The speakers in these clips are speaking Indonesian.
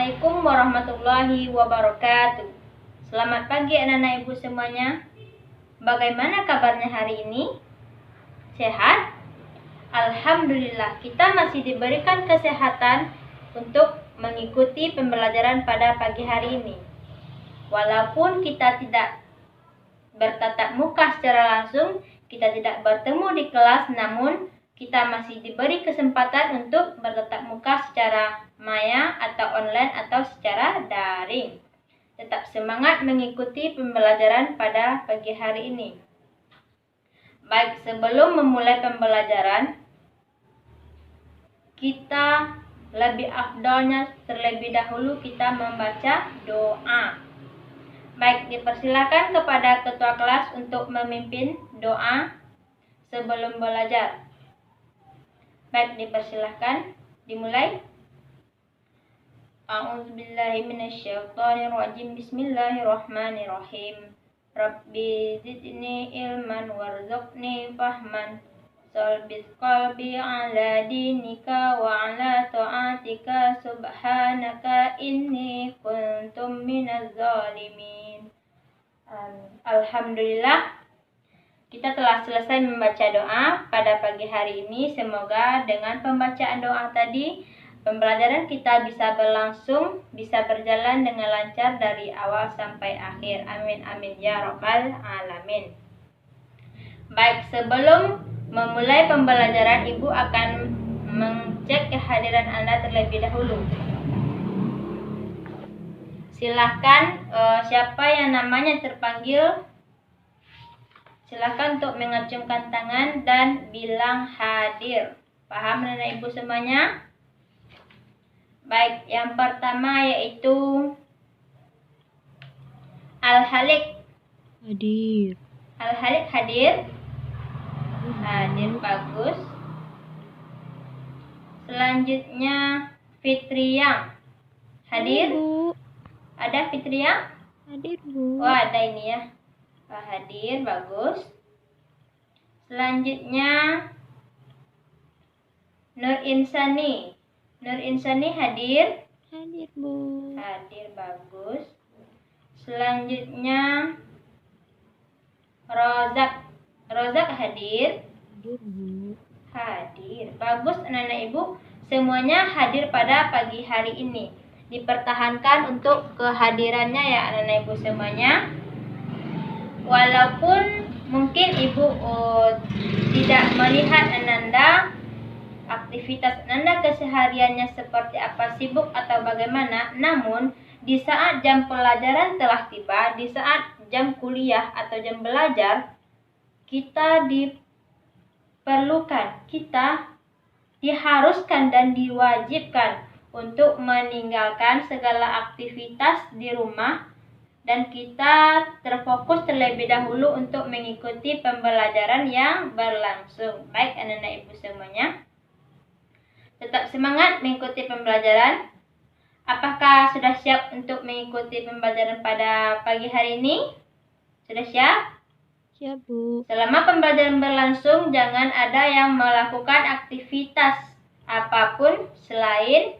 Assalamualaikum warahmatullahi wabarakatuh. Selamat pagi anak-anak ibu semuanya. Bagaimana kabarnya hari ini? Sehat? Alhamdulillah, kita masih diberikan kesehatan untuk mengikuti pembelajaran pada pagi hari ini. Walaupun kita tidak bertatap muka secara langsung, kita tidak bertemu di kelas, namun kita masih diberi kesempatan untuk bertatap muka secara maya atau online atau secara daring. Tetap semangat mengikuti pembelajaran pada pagi hari ini. Baik, sebelum memulai pembelajaran, kita lebih afdalnya terlebih dahulu kita membaca doa. Baik, dipersilakan kepada ketua kelas untuk memimpin doa sebelum belajar. Baik, dipersilahkan dimulai. A'udzubillahi minasyaitonirrajim. Bismillahirrahmanirrahim. Rabbi zidni ilman warzuqni fahman. Salbis qalbi ala dinika wa ala ta'atika subhanaka inni kuntum minaz zalimin. Alhamdulillah, kita telah selesai membaca doa pada pagi hari ini. Semoga dengan pembacaan doa tadi, pembelajaran kita bisa berlangsung, bisa berjalan dengan lancar dari awal sampai akhir. Amin amin ya rabbal alamin. Baik, sebelum memulai pembelajaran, Ibu akan mengecek kehadiran Anda terlebih dahulu. Silahkan siapa yang namanya terpanggil, silakan untuk mengacungkan tangan dan bilang hadir. Paham anak ibu semuanya? Baik, yang pertama yaitu Al-Halik. Hadir. Al-Halik hadir? Hadir, bagus. Selanjutnya Fitriya. Hadir? Bu. Ada Fitriya? Hadir, Bu. Oh, ada ini ya. Hadir, bagus. Selanjutnya Nur Insani. Nur Insani hadir? Hadir, Bu. Hadir, bagus. Selanjutnya Rozak. Rozak hadir? Hadir, Bu. Hadir, bagus anak-anak ibu. Semuanya hadir pada pagi hari ini. Dipertahankan untuk kehadirannya ya anak-anak ibu semuanya. Walaupun mungkin ibu tidak melihat Ananda, aktivitas Ananda kesehariannya seperti apa, sibuk atau bagaimana, namun di saat jam pelajaran telah tiba, di saat jam kuliah atau jam belajar, kita diperlukan, kita diharuskan dan diwajibkan untuk meninggalkan segala aktivitas di rumah dan kita terfokus terlebih dahulu untuk mengikuti pembelajaran yang berlangsung. Baik anak-anak ibu semuanya, tetap semangat mengikuti pembelajaran. Apakah sudah siap untuk mengikuti pembelajaran pada pagi hari ini? Sudah siap? Siap, Bu. Selama pembelajaran berlangsung, jangan ada yang melakukan aktivitas apapun selain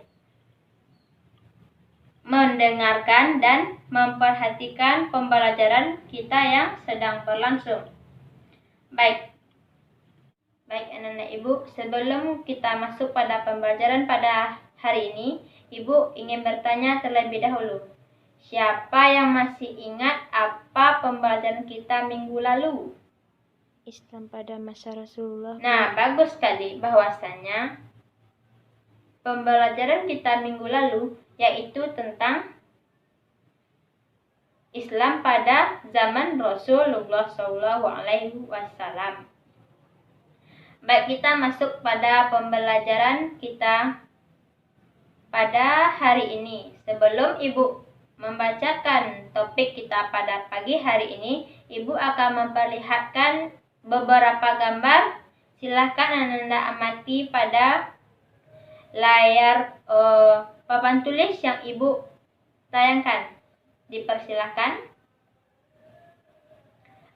mendengarkan dan memperhatikan pembelajaran kita yang sedang berlangsung. Baik anak-anak ibu, sebelum kita masuk pada pembelajaran pada hari ini, ibu ingin bertanya terlebih dahulu. Siapa yang masih ingat apa pembelajaran kita minggu lalu? Islam pada masa Rasulullah. Nah, bagus sekali bahwasanya pembelajaran kita minggu lalu yaitu tentang Islam pada zaman Rasulullah SAW. Baik, kita masuk pada pembelajaran kita pada hari ini. Sebelum Ibu membacakan topik kita pada pagi hari ini, Ibu akan memperlihatkan beberapa gambar. Silahkan Anda amati pada layar papan tulis yang Ibu tayangkan. Dipersilahkan.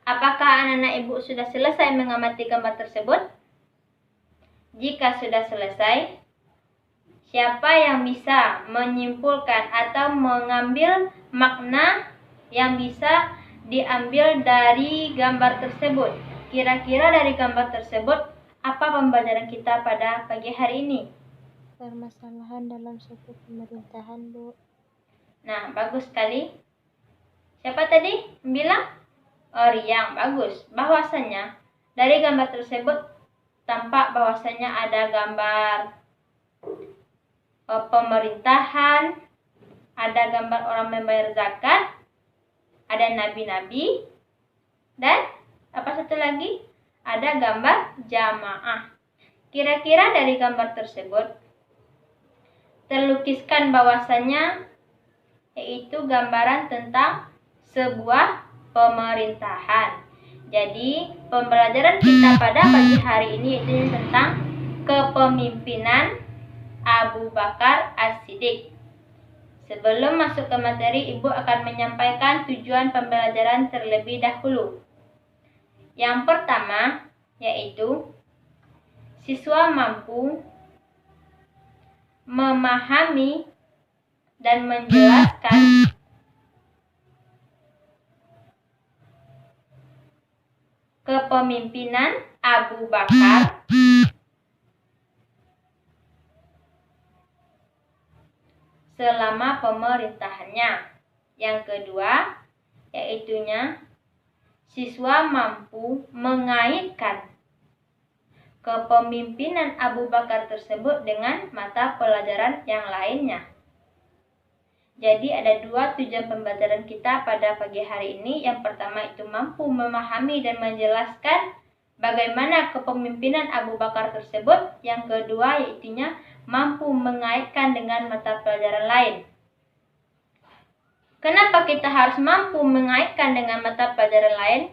Apakah anak-anak Ibu sudah selesai mengamati gambar tersebut? Jika sudah selesai, Siapa yang bisa menyimpulkan atau mengambil makna yang bisa diambil dari gambar tersebut? Kira-kira dari gambar tersebut, apa pembelajaran kita pada pagi hari ini? Permasalahan dalam suatu pemerintahan, Bu. Nah, bagus sekali. Siapa tadi bilang? Oh, Riang. Bagus. Bahwasanya dari gambar tersebut tampak bahwasanya ada gambar pemerintahan, ada gambar orang membayar zakat, ada nabi-nabi, dan apa satu lagi? Ada gambar jamaah. Kira-kira dari gambar tersebut terlukiskan bahwasanya yaitu gambaran tentang sebuah pemerintahan. Jadi, pembelajaran kita pada pagi hari ini yaitu tentang kepemimpinan Abu Bakar As-Siddiq. Sebelum masuk ke materi, Ibu akan menyampaikan tujuan pembelajaran terlebih dahulu. Yang pertama, yaitu siswa mampu memahami dan menjelaskan kepemimpinan Abu Bakar selama pemerintahannya. Yang kedua, yaitunya siswa mampu mengaitkan kepemimpinan Abu Bakar tersebut dengan mata pelajaran yang lainnya. Jadi ada dua tujuan pembelajaran kita pada pagi hari ini. Yang pertama itu mampu memahami dan menjelaskan bagaimana kepemimpinan Abu Bakar tersebut. Yang kedua yaitunya mampu mengaitkan dengan mata pelajaran lain. Kenapa kita harus mampu mengaitkan dengan mata pelajaran lain?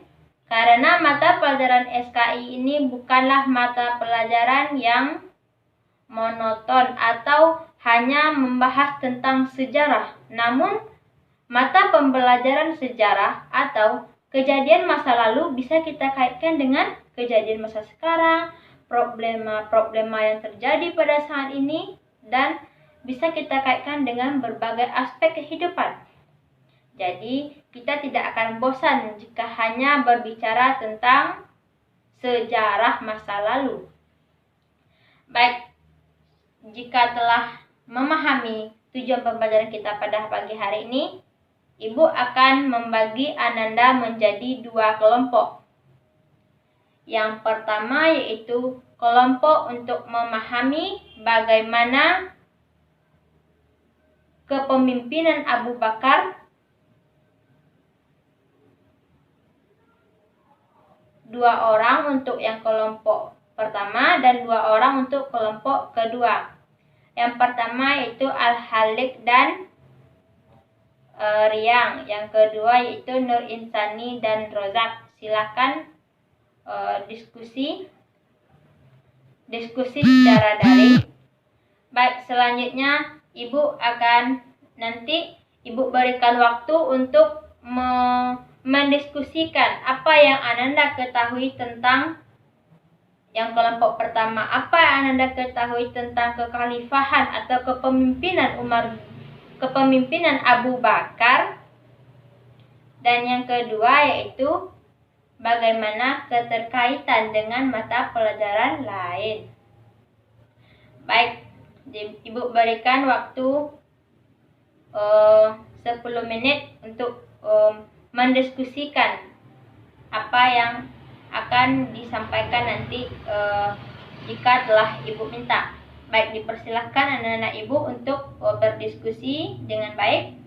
Karena mata pelajaran SKI ini bukanlah mata pelajaran yang monoton atau hanya membahas tentang sejarah. Namun, mata pembelajaran sejarah atau kejadian masa lalu bisa kita kaitkan dengan kejadian masa sekarang, problema-problema yang terjadi pada saat ini, dan bisa kita kaitkan dengan berbagai aspek kehidupan. Jadi, kita tidak akan bosan jika hanya berbicara tentang sejarah masa lalu. Baik, jika telah memahami tujuan pembelajaran kita pada pagi hari ini, Ibu akan membagi Ananda menjadi dua kelompok. Yang pertama yaitu kelompok untuk memahami bagaimana kepemimpinan Abu Bakar. Dua orang untuk yang kelompok pertama dan dua orang untuk kelompok kedua. Yang pertama yaitu Al-Halik dan Riang. Yang kedua yaitu Nur Insani dan Rozak. Silakan diskusi secara daring. Baik, selanjutnya Ibu akan nanti Ibu berikan waktu untuk mendiskusikan apa yang Ananda ketahui tentang yang kelompok pertama, apa yang Ananda ketahui tentang kekhalifahan atau kepemimpinan Abu Bakar. Dan yang kedua yaitu bagaimana keterkaitan dengan mata pelajaran lain. Baik, Ibu berikan waktu 10 menit untuk mendiskusikan apa yang akan disampaikan nanti jika telah Ibu minta. Baik, dipersilahkan anak-anak Ibu untuk berdiskusi dengan baik.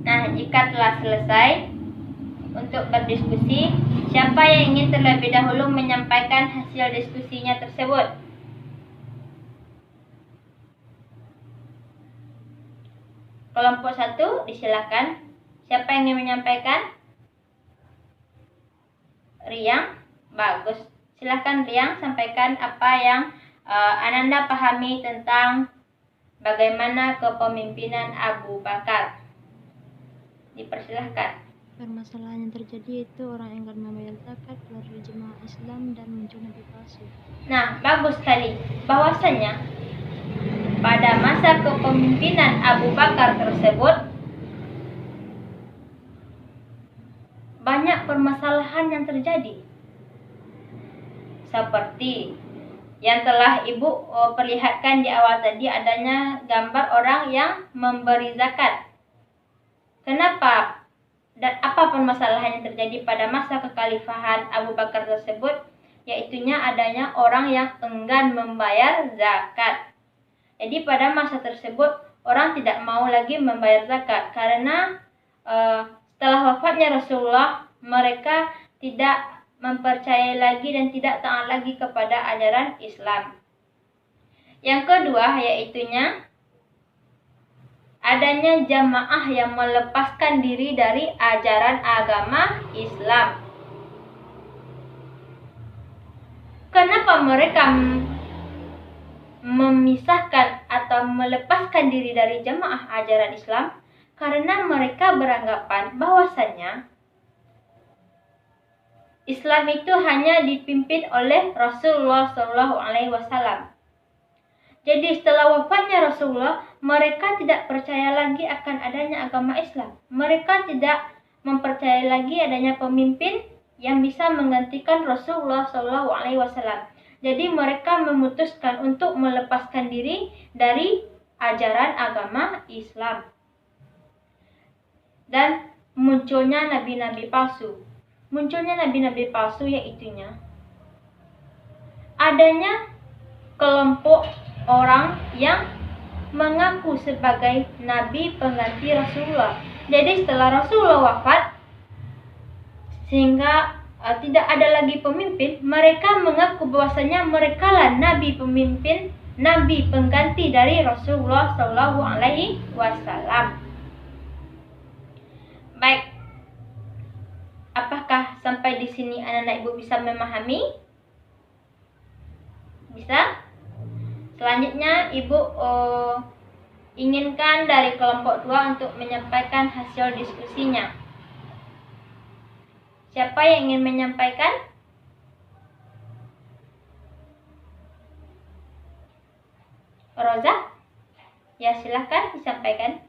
Nah, jika telah selesai untuk berdiskusi, siapa yang ingin terlebih dahulu menyampaikan hasil diskusinya tersebut? Kelompok 1, disilakan. Siapa yang ingin menyampaikan? Riang, bagus. Silakan Riang, sampaikan apa yang Ananda pahami tentang bagaimana kepemimpinan Abu Bakar. Dipersilahkan. Permasalahan yang terjadi itu orang enggan membayar zakat, keluar dari jemaah Islam, dan muncul nabi palsu. Nah, bagus sekali. Bahwasanya pada masa kepemimpinan Abu Bakar tersebut banyak permasalahan yang terjadi. Seperti yang telah Ibu perlihatkan di awal tadi, adanya gambar orang yang memberi zakat. Kenapa dan apa permasalahan yang terjadi pada masa kekhalifahan Abu Bakar tersebut? Yaitunya adanya orang yang enggan membayar zakat. Jadi pada masa tersebut orang tidak mau lagi membayar zakat karena setelah wafatnya Rasulullah, mereka tidak mempercayai lagi dan tidak taat lagi kepada ajaran Islam. Yang kedua yaitunya adanya jamaah yang melepaskan diri dari ajaran agama Islam. Kenapa mereka memisahkan atau melepaskan diri dari jamaah ajaran Islam? Karena mereka beranggapan bahwasanya Islam itu hanya dipimpin oleh Rasulullah SAW. Jadi setelah wafatnya Rasulullah, mereka tidak percaya lagi akan adanya agama Islam. Mereka tidak mempercayai lagi adanya pemimpin yang bisa menggantikan Rasulullah SAW. Jadi mereka memutuskan untuk melepaskan diri dari ajaran agama Islam. Dan munculnya nabi-nabi palsu. Munculnya nabi-nabi palsu yaitunya adanya kelompok orang yang mengaku sebagai nabi pengganti Rasulullah. Jadi setelah Rasulullah wafat, sehingga tidak ada lagi pemimpin, mereka mengaku bahwasanya mereka lah nabi pemimpin, nabi pengganti dari Rasulullah SAW. Baik, apakah sampai di sini anak-anak ibu bisa memahami? Bisa? Selanjutnya ibu inginkan dari kelompok 2 untuk menyampaikan hasil diskusinya. Siapa yang ingin menyampaikan? Roza? Ya, silahkan disampaikan.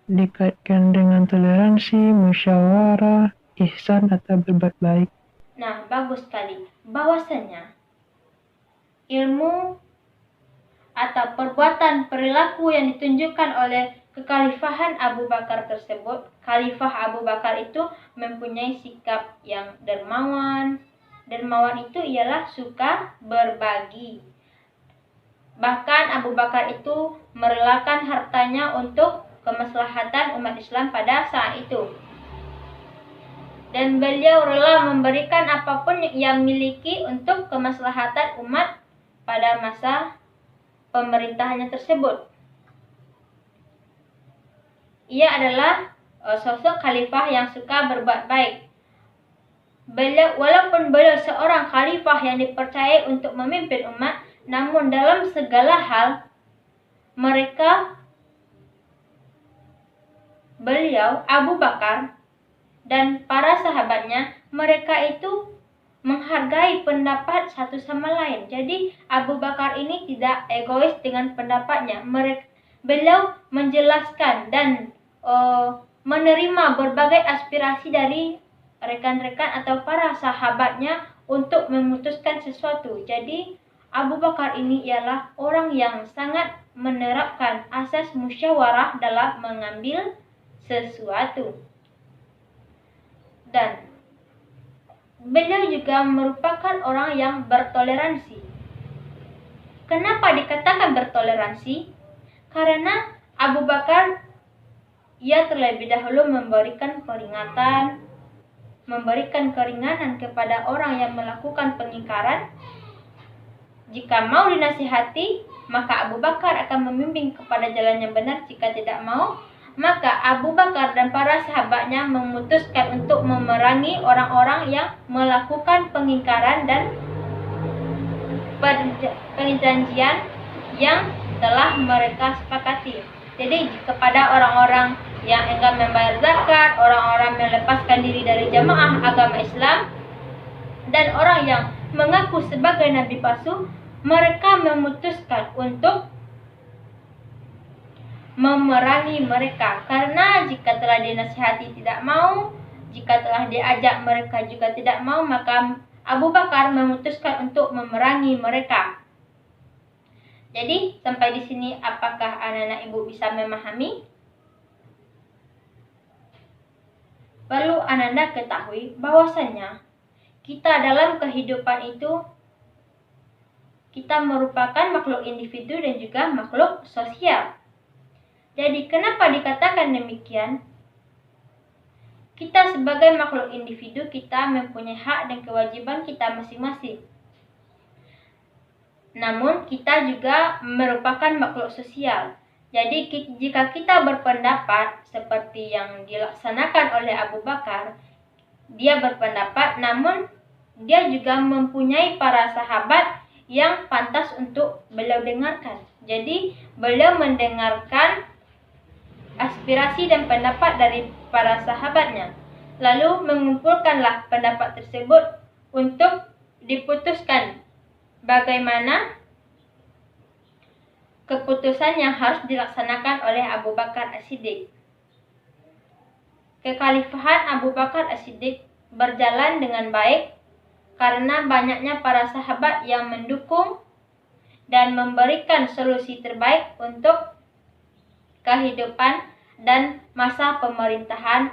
Dikaitkan dengan toleransi, musyawarah, ihsan atau berbuat baik. Nah, bagus sekali. Bahwasanya ilmu atau perbuatan perilaku yang ditunjukkan oleh kekhalifahan Abu Bakar tersebut, Khalifah Abu Bakar itu mempunyai sikap yang dermawan. Dermawan itu ialah suka berbagi. Bahkan Abu Bakar itu merelakan hartanya untuk kemaslahatan umat Islam pada saat itu. Dan beliau rela memberikan apapun yang miliki untuk kemaslahatan umat pada masa pemerintahannya tersebut. Ia adalah sosok khalifah yang suka berbuat baik. Walaupun beliau seorang khalifah yang dipercayai untuk memimpin umat, namun dalam segala hal beliau Abu Bakar dan para sahabatnya, mereka itu menghargai pendapat satu sama lain. Jadi Abu Bakar ini tidak egois dengan pendapatnya. Beliau menjelaskan dan menerima berbagai aspirasi dari rekan-rekan atau para sahabatnya untuk memutuskan sesuatu. Jadi Abu Bakar ini ialah orang yang sangat menerapkan asas musyawarah dalam mengambil sesuatu. Dan beliau juga merupakan orang yang bertoleransi. Kenapa dikatakan bertoleransi? Karena Abu Bakar ia terlebih dahulu memberikan peringatan, memberikan keringanan kepada orang yang melakukan pengingkaran. Jika mau dinasihati, maka Abu Bakar akan membimbing kepada jalan yang benar. Jika tidak mau, maka Abu Bakar dan para sahabatnya memutuskan untuk memerangi orang-orang yang melakukan pengingkaran dan perjanjian yang telah mereka sepakati. Jadi kepada orang-orang yang enggan membayar zakat, orang-orang yang melepaskan diri dari jamaah agama Islam, dan orang yang mengaku sebagai nabi palsu, mereka memutuskan untuk memerangi mereka. Karena jika telah dinasihati tidak mau, jika telah diajak mereka juga tidak mau, maka Abu Bakar memutuskan untuk memerangi mereka. Jadi sampai di sini apakah anak-anak ibu bisa memahami? Perlu Ananda ketahui bahwasannya kita dalam kehidupan itu kita merupakan makhluk individu dan juga makhluk sosial. Jadi kenapa dikatakan demikian? Kita sebagai makhluk individu, kita mempunyai hak dan kewajiban kita masing-masing. Namun kita juga merupakan makhluk sosial. Jadi jika kita berpendapat seperti yang dilaksanakan oleh Abu Bakar, dia berpendapat namun dia juga mempunyai para sahabat yang pantas untuk beliau dengarkan. Jadi beliau mendengarkan aspirasi dan pendapat dari para sahabatnya. Lalu mengumpulkanlah pendapat tersebut untuk diputuskan bagaimana keputusan yang harus dilaksanakan oleh Abu Bakar As-Siddiq. Kekhalifahan Abu Bakar As-Siddiq berjalan dengan baik karena banyaknya para sahabat yang mendukung dan memberikan solusi terbaik untuk kehidupan dan masa pemerintahan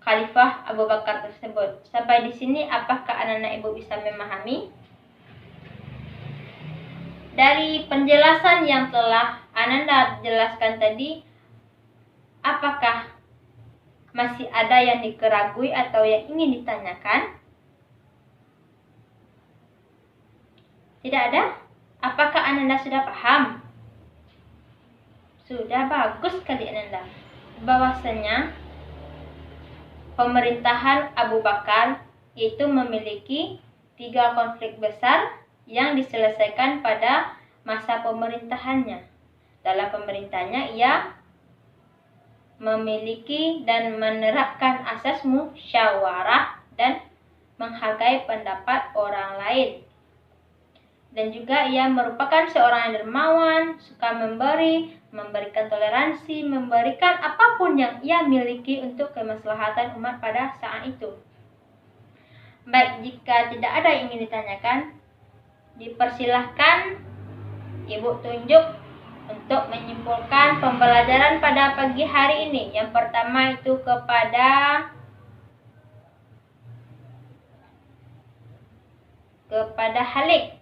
Khalifah Abu Bakar tersebut. Sampai di sini apakah anak-anak ibu bisa memahami? Dari penjelasan yang telah Ananda jelaskan tadi, apakah masih ada yang dikeragui atau yang ingin ditanyakan? Tidak ada? Apakah Ananda sudah paham? Sudah, bagus sekali Ananda. Bahwasanya pemerintahan Abu Bakar itu memiliki 3 konflik besar yang diselesaikan pada masa pemerintahannya. Dalam pemerintahannya ia memiliki dan menerapkan asas musyawarah dan menghargai pendapat orang lain. Dan juga ia merupakan seorang yang dermawan, suka memberi, memberikan toleransi, memberikan apapun yang ia miliki untuk kemaslahatan umat pada saat itu. Baik, jika tidak ada yang ingin ditanyakan, dipersilahkan Ibu tunjuk untuk menyimpulkan pembelajaran pada pagi hari ini. Yang pertama itu kepada Halik.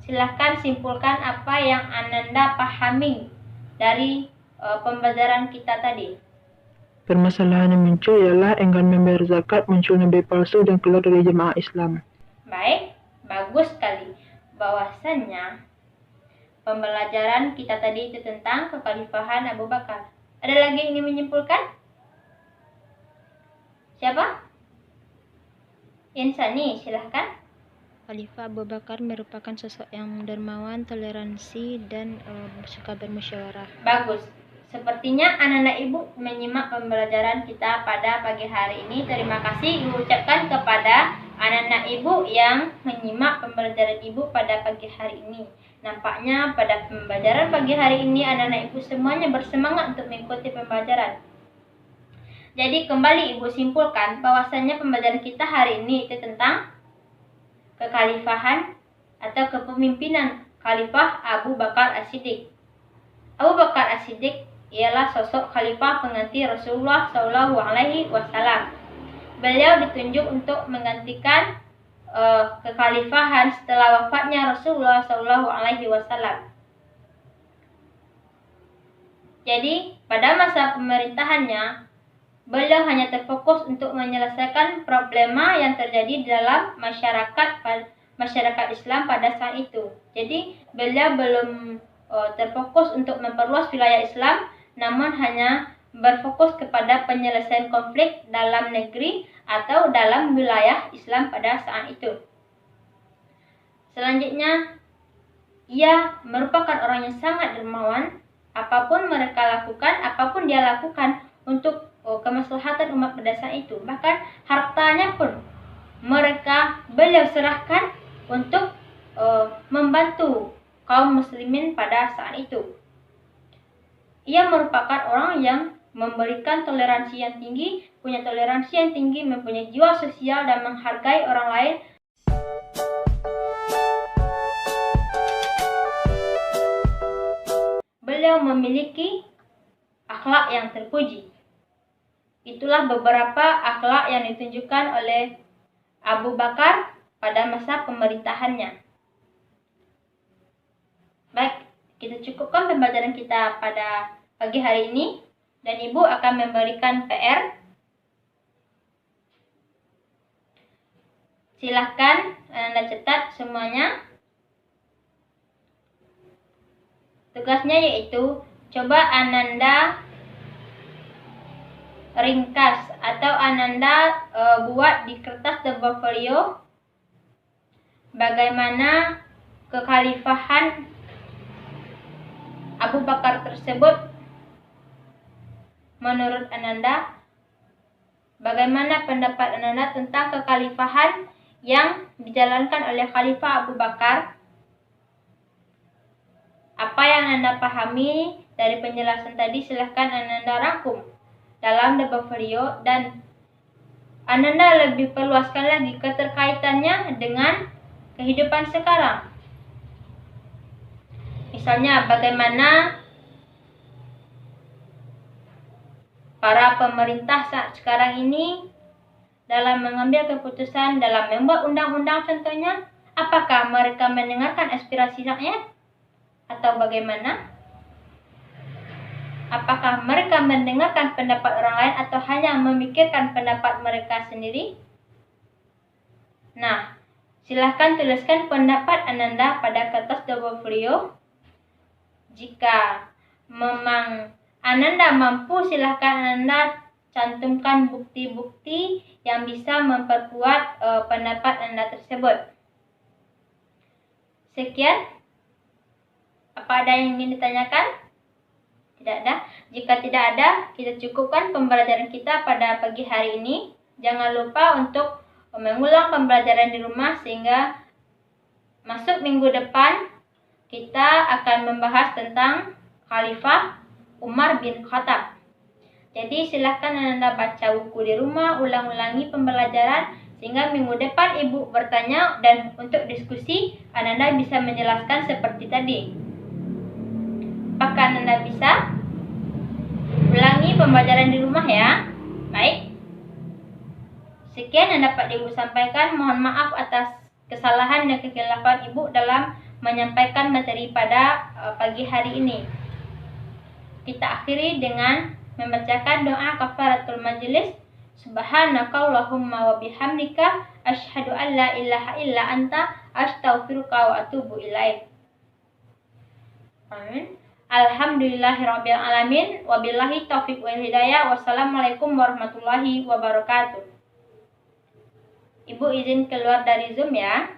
Silahkan simpulkan apa yang Ananda pahami dari pembelajaran kita tadi. Permasalahan yang muncul ialah enggan membayar zakat, muncul nabi palsu dan keluar dari jemaah Islam. Baik, bagus sekali. Bahwasannya pembelajaran kita tadi itu tentang kekhalifahan Abu Bakar. Ada lagi yang ingin menyimpulkan? Siapa? Insani, silahkan. Khalifah Abu Bakar merupakan sosok yang dermawan, toleransi, dan suka bermusyawarah. Bagus. Sepertinya anak-anak ibu menyimak pembelajaran kita pada pagi hari ini. Terima kasih ibu ucapkan kepada anak-anak ibu yang menyimak pembelajaran ibu pada pagi hari ini. Nampaknya pada pembelajaran pagi hari ini anak-anak ibu semuanya bersemangat untuk mengikuti pembelajaran. Jadi kembali ibu simpulkan bahwasannya pembelajaran kita hari ini itu tentang kekhalifahan atau kepemimpinan Khalifah Abu Bakar As-Siddiq. Abu Bakar As-Siddiq ialah sosok khalifah pengganti Rasulullah SAW. Beliau ditunjuk untuk menggantikan kekhalifahan setelah wafatnya Rasulullah SAW. Jadi pada masa pemerintahannya beliau hanya terfokus untuk menyelesaikan problema yang terjadi di dalam masyarakat Islam pada saat itu. Jadi beliau belum terfokus untuk memperluas wilayah Islam, namun hanya berfokus kepada penyelesaian konflik dalam negeri atau dalam wilayah Islam pada saat itu. Selanjutnya, ia merupakan orang yang sangat dermawan, apapun mereka lakukan, apapun dia lakukan untuk kemaslahatan umat berdasar itu. Bahkan hartanya pun beliau serahkan untuk membantu kaum muslimin pada saat itu. Ia merupakan orang yang memberikan toleransi yang tinggi, punya toleransi yang tinggi, mempunyai jiwa sosial dan menghargai orang lain. Beliau memiliki akhlak yang terpuji. Itulah beberapa akhlak yang ditunjukkan oleh Abu Bakar pada masa pemerintahannya. Baik, kita cukupkan pembelajaran kita pada pagi hari ini, dan Ibu akan memberikan PR. Silahkan Anda catat semuanya. Tugasnya yaitu coba Ananda ringkas atau Ananda buat di kertas double folio bagaimana kekhalifahan Abu Bakar tersebut menurut Ananda, bagaimana pendapat Ananda tentang kekhalifahan yang dijalankan oleh Khalifah Abu Bakar. Apa yang Anda pahami dari penjelasan tadi silahkan Ananda rangkum dalam double folio, dan Ananda lebih perluaskan lagi keterkaitannya dengan kehidupan sekarang. Misalnya bagaimana para pemerintah saat sekarang ini dalam mengambil keputusan, dalam membuat undang-undang contohnya, apakah mereka mendengarkan aspirasi rakyat atau bagaimana? Apakah mereka mendengarkan pendapat orang lain atau hanya memikirkan pendapat mereka sendiri? Nah, silahkan tuliskan pendapat Ananda pada kertas double folio. Jika memang Ananda mampu, silahkan Ananda cantumkan bukti-bukti yang bisa memperkuat pendapat Anda tersebut. Sekian. Apa ada yang ingin ditanyakan? Tidak ada. Jika tidak ada, kita cukupkan pembelajaran kita pada pagi hari ini. Jangan lupa untuk mengulang pembelajaran di rumah sehingga masuk minggu depan kita akan membahas tentang Khalifah Umar bin Khattab. Jadi silahkan Anda baca buku di rumah, ulang-ulangi pembelajaran sehingga minggu depan Ibu bertanya dan untuk diskusi Anda bisa menjelaskan seperti tadi. Apakah Anda bisa? Ulangi pembelajaran di rumah ya. Baik. Sekian yang dapat Ibu sampaikan. Mohon maaf atas kesalahan dan kekhilafan Ibu dalam menyampaikan materi pada pagi hari ini. Kita akhiri dengan membacakan doa kafaratul majelis. Subhanakallahumma wa bihamdika asyhadu an la ilaha illa anta astaghfiruka wa atubu ilaik. Amin. Alhamdulillahirabbil alamin, wabillahi taufiq wal hidayah. Wassalamualaikum warahmatullahi wabarakatuh. Ibu izin keluar dari Zoom ya.